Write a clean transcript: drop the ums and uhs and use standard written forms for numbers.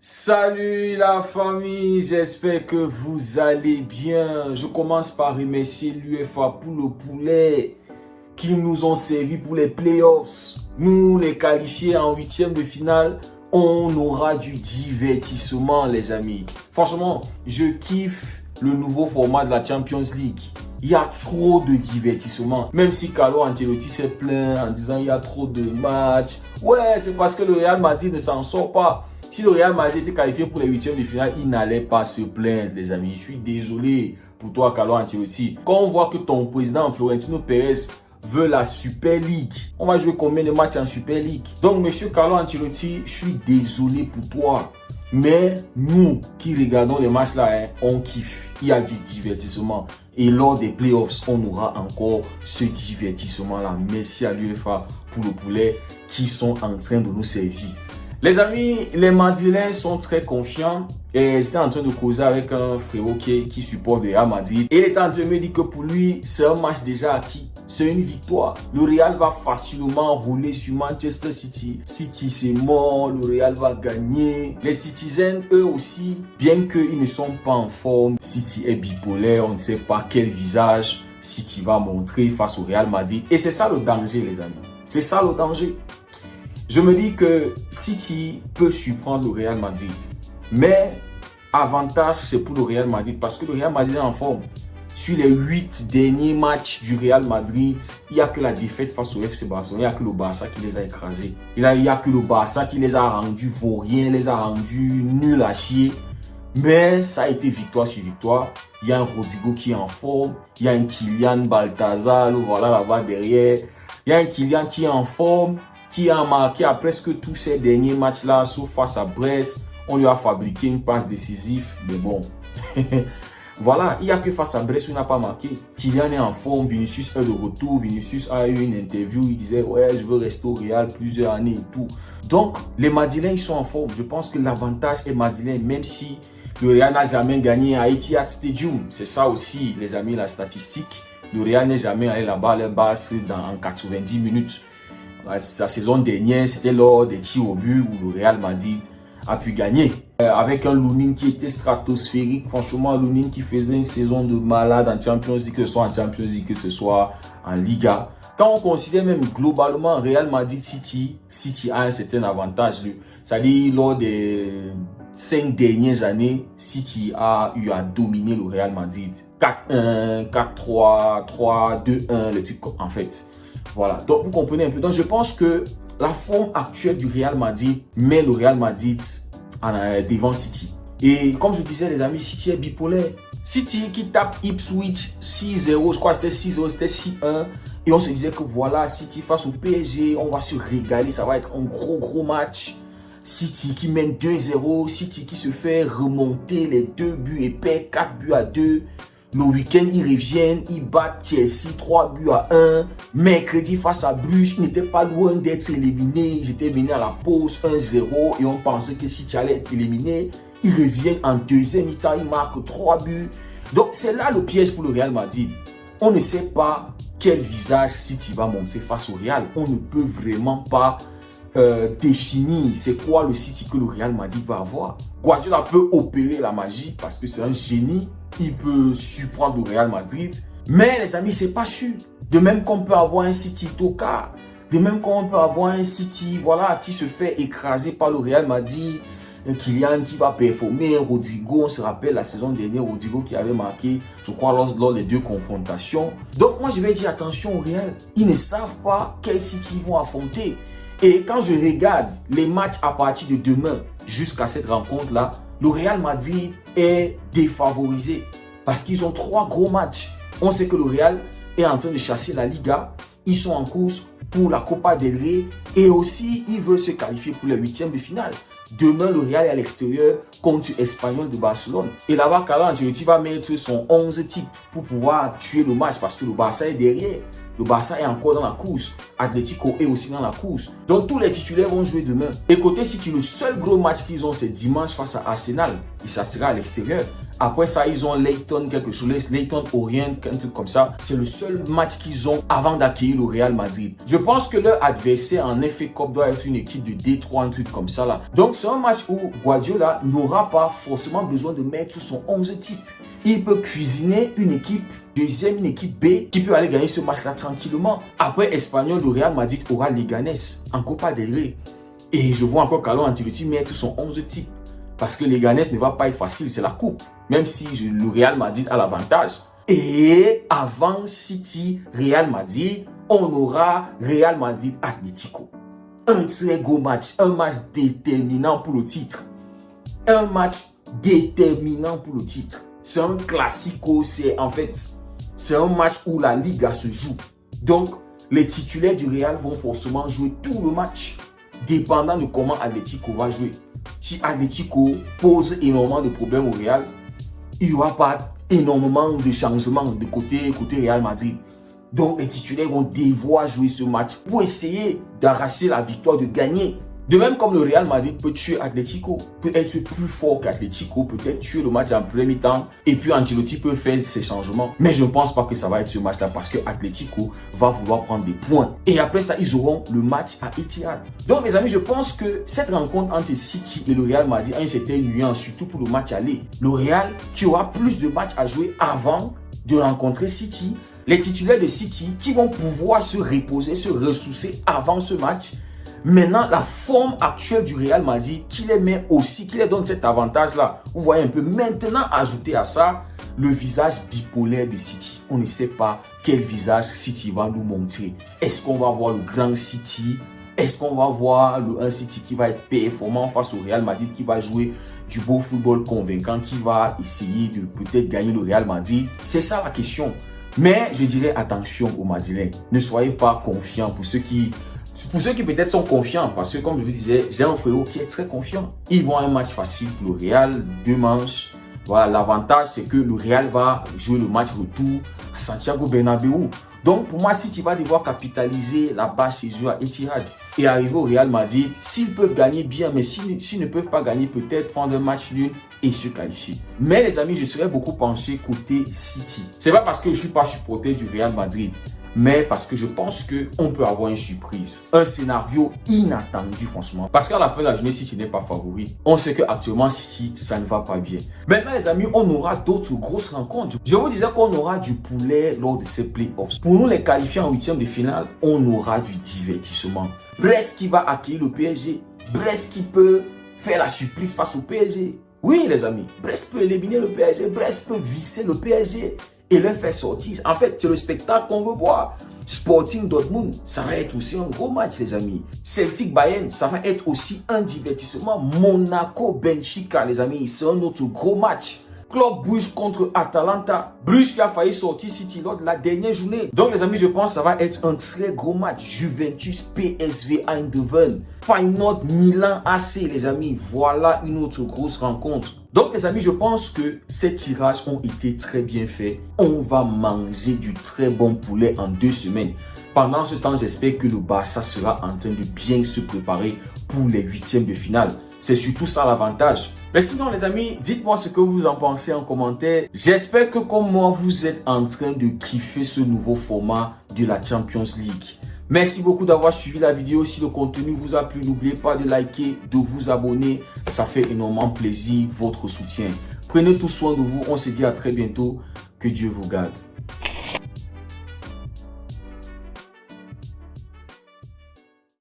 Salut la famille, j'espère que vous allez bien. Je commence par remercier l'UEFA pour le poulet qu'ils nous ont servi pour les playoffs. Nous les qualifiés en huitième de finale, on aura du divertissement les amis. Franchement, je kiffe le nouveau format de la Champions League. Il y a trop de divertissement. Même si Carlo Ancelotti s'est plaint en disant il y a trop de matchs. Ouais, c'est parce que le Real Madrid ne s'en sort pas. Si le Real Madrid était qualifié pour les huitièmes de finale, il n'allait pas se plaindre, les amis. Je suis désolé pour toi, Carlo Ancelotti. Quand on voit que ton président, Florentino Pérez, veut la Super League, on va jouer combien de matchs en Super League? Donc, monsieur Carlo Ancelotti, je suis désolé pour toi. Mais nous qui regardons les matchs là, on kiffe. Il y a du divertissement. Et lors des playoffs, on aura encore ce divertissement là. Merci à l'UEFA pour le poulet qui sont en train de nous servir. Les amis, les Madrilènes sont très confiants et j'étais en train de causer avec un frérot qui supporte le Real Madrid et il était en train de me dire que pour lui, c'est un match déjà acquis. C'est une victoire. Le Real va facilement rouler sur Manchester City. City, c'est mort. Le Real va gagner. Les Citizens, eux aussi, bien qu'ils ne sont pas en forme, City est bipolaire. On ne sait pas quel visage City va montrer face au Real Madrid. Et c'est ça le danger, les amis. C'est ça le danger. Je me dis que City peut surprendre le Real Madrid. Mais avantage, c'est pour le Real Madrid parce que le Real Madrid est en forme. Sur les 8 derniers matchs du Real Madrid, il n'y a que la défaite face au FC Barcelone. Il n'y a que le Barça qui les a écrasés. Il n'y a que le Barça qui les a rendus vauriens, les a rendus nuls à chier. Mais ça a été victoire sur victoire. Il y a un Rodrigo qui est en forme. Il y a un Kylian Balthazar, voilà là-bas derrière. Il y a un Kylian qui est en forme, qui a marqué à presque tous ces derniers matchs-là, sauf face à Brest. On lui a fabriqué une passe décisive, mais bon. Voilà, il n'y a que face à Brest où il n'a pas marqué. Kylian est en forme, Vinicius est de retour. Vinicius a eu une interview, il disait « Ouais, je veux rester au Real plusieurs années et tout. » Donc, les Madrilènes, ils sont en forme. Je pense que l'avantage est madrilène, même si le Real n'a jamais gagné à Etihad Stadium. C'est ça aussi, les amis, la statistique. Le Real n'est jamais allé là-bas les battre en 90 minutes. La saison dernière, c'était lors des tirs au but où le Real Madrid a pu gagner. Avec un Lunin qui était stratosphérique. Franchement, Lunin qui faisait une saison de malade en Champions League, que ce soit en Champions League, que ce soit en Liga. Quand on considère même globalement Real Madrid City, City a un certain avantage. C'est-à-dire, lors des 5 dernières années, City a eu à dominer le Real Madrid. 4-1, 4-3, 3-2-1, le truc en fait. Voilà, donc vous comprenez un peu. Donc je pense que la forme actuelle du Real Madrid met le Real Madrid devant City. Et comme je disais les amis, City est bipolaire. City qui tape Ipswich 6-0, je crois que c'était 6-0, c'était 6-1. Et on se disait que voilà, City face au PSG, on va se régaler, ça va être un gros match. City qui mène 2-0, City qui se fait remonter les 2 buts et perd 4 buts à 2. Le week-end, ils reviennent, ils battent Chelsea 3 buts à 1. Mercredi, face à Bruges, ils n'étaient pas loin d'être éliminés. Ils étaient menés à la pause 1-0 et on pensait que City allait être éliminé. Ils reviennent en deuxième mi-temps, ils marquent 3 buts. Donc, c'est là le piège pour le Real Madrid. On ne sait pas quel visage City va montrer face au Real. On ne peut vraiment pas définir c'est quoi le City que le Real Madrid va avoir. Guardiola peut opérer la magie parce que c'est un génie. Il peut surprendre le Real Madrid. Mais les amis, c'est pas sûr. De même qu'on peut avoir un City tocard. De même qu'on peut avoir un City voilà, qui se fait écraser par le Real Madrid. Un Kylian qui va performer. Rodrigo, on se rappelle la saison dernière, Rodrigo qui avait marqué, je crois, lors des 2 confrontations. Donc moi, je vais dire attention au Real. Ils ne savent pas quel City ils vont affronter. Et quand je regarde les matchs à partir de demain jusqu'à cette rencontre-là, le Real Madrid est défavorisé parce qu'ils ont 3 gros matchs. On sait que le Real est en train de chasser la Liga. Ils sont en course pour la Copa del Rey et aussi ils veulent se qualifier pour les 8e de finale. Demain, le Real est à l'extérieur contre l'Espagnol de Barcelone. Et là-bas, Carlo Ancelotti va mettre son 11 type pour pouvoir tuer le match parce que le Barça est derrière. Le Barça est encore dans la course. Atlético est aussi dans la course. Donc tous les titulaires vont jouer demain. Et côté City, le seul gros match qu'ils ont, c'est dimanche face à Arsenal. Et ça sera à l'extérieur. Après ça, ils ont Leyton quelque chose, Leyton Orient, un truc comme ça. C'est le seul match qu'ils ont avant d'accueillir le Real Madrid. Je pense que leur adversaire en FA Cup doit être une équipe de Détroit, un truc comme ça là. Donc c'est un match où Guardiola n'aura pas forcément besoin de mettre son 11 type. Il peut cuisiner une équipe deuxième, une équipe B qui peut aller gagner ce match-là tranquillement. Après, Espanyol, le Real Madrid aura Leganés en Copa del Rey. Et je vois encore Carlo Ancelotti mettre son 11 type. Parce que Leganés ne va pas être facile, c'est la coupe. Même si le Real Madrid a l'avantage. Et avant City, Real Madrid, on aura Real Madrid Atlético. Un très gros match, un match déterminant pour le titre. Un match déterminant pour le titre. C'est un classico, c'est un match où la Liga se joue. Donc, les titulaires du Real vont forcément jouer tout le match, dépendant de comment Atlético va jouer. Si Atlético pose énormément de problèmes au Real, il n'y aura pas énormément de changements de côté Real Madrid. Donc, les titulaires vont devoir jouer ce match pour essayer d'arracher la victoire, de gagner. De même comme le Real Madrid peut tuer Atlético, peut être plus fort qu'Atlético, peut-être tuer le match en premier temps et puis Ancelotti peut faire ses changements. Mais je ne pense pas que ça va être ce match-là parce que Atlético va vouloir prendre des points. Et après ça, ils auront le match à Etihad. Donc mes amis, je pense que cette rencontre entre City et le Real Madrid a une certaine nuance, surtout pour le match aller. Le Real qui aura plus de matchs à jouer avant de rencontrer City. Les titulaires de City qui vont pouvoir se reposer, se ressourcer avant ce match. Maintenant, la forme actuelle du Real Madrid qui les met aussi, qui les donne cet avantage-là. Vous voyez un peu. Maintenant, ajouter à ça le visage bipolaire de City. On ne sait pas quel visage City va nous montrer. Est-ce qu'on va voir le grand City? Est-ce qu'on va voir un City qui va être performant face au Real Madrid, qui va jouer du beau football convaincant, qui va essayer de peut-être gagner le Real Madrid? C'est ça la question. Mais je dirais attention aux Madrilènes. Ne soyez pas confiants pour ceux qui peut-être sont confiants, parce que comme je vous disais, j'ai un frérot qui est très confiant. Ils vont un match facile pour le Real, 2 manches. Voilà, l'avantage c'est que le Real va jouer le match retour à Santiago Bernabéu. Donc pour moi, City va devoir capitaliser la base chez eux à Etihad et arriver au Real Madrid. S'ils peuvent gagner bien, mais s'ils ne peuvent pas gagner, peut-être prendre un match nul et se qualifier. Mais les amis, je serais beaucoup penché côté City. C'est pas parce que je suis pas supporter du Real Madrid, mais parce que je pense qu'on peut avoir une surprise. Un scénario inattendu, franchement. Parce qu'à la fin de la journée, City n'est pas favori. On sait qu'actuellement, City, ça ne va pas bien. Maintenant, les amis, on aura d'autres grosses rencontres. Je vous disais qu'on aura du poulet lors de ces playoffs. Pour nous, les qualifiés en 8e de finale, on aura du divertissement. Brest qui va accueillir le PSG. Brest qui peut faire la surprise face au PSG. Oui, les amis, Brest peut éliminer le PSG. Brest peut visser le PSG et le faire sortir. En fait, c'est le spectacle qu'on veut voir. Sporting Dortmund, ça va être aussi un gros match, les amis. Celtic Bayern, ça va être aussi un divertissement. Monaco Benfica, les amis, c'est un autre gros match. Club Bruges contre Atalanta. Bruges qui a failli sortir City lors de la dernière journée. Donc les amis, je pense que ça va être un très gros match. Juventus PSV Eindhoven. Feyenoord Milan AC, les amis. Voilà une autre grosse rencontre. Donc les amis, je pense que ces tirages ont été très bien faits. On va manger du très bon poulet en 2 semaines. Pendant ce temps, j'espère que le Barça sera en train de bien se préparer pour les 8e de finale. C'est surtout ça l'avantage. Mais sinon les amis, dites-moi ce que vous en pensez en commentaire. J'espère que comme moi, vous êtes en train de kiffer ce nouveau format de la Champions League. Merci beaucoup d'avoir suivi la vidéo. Si le contenu vous a plu, n'oubliez pas de liker, de vous abonner. Ça fait énormément plaisir, votre soutien. Prenez tout soin de vous. On se dit à très bientôt. Que Dieu vous garde.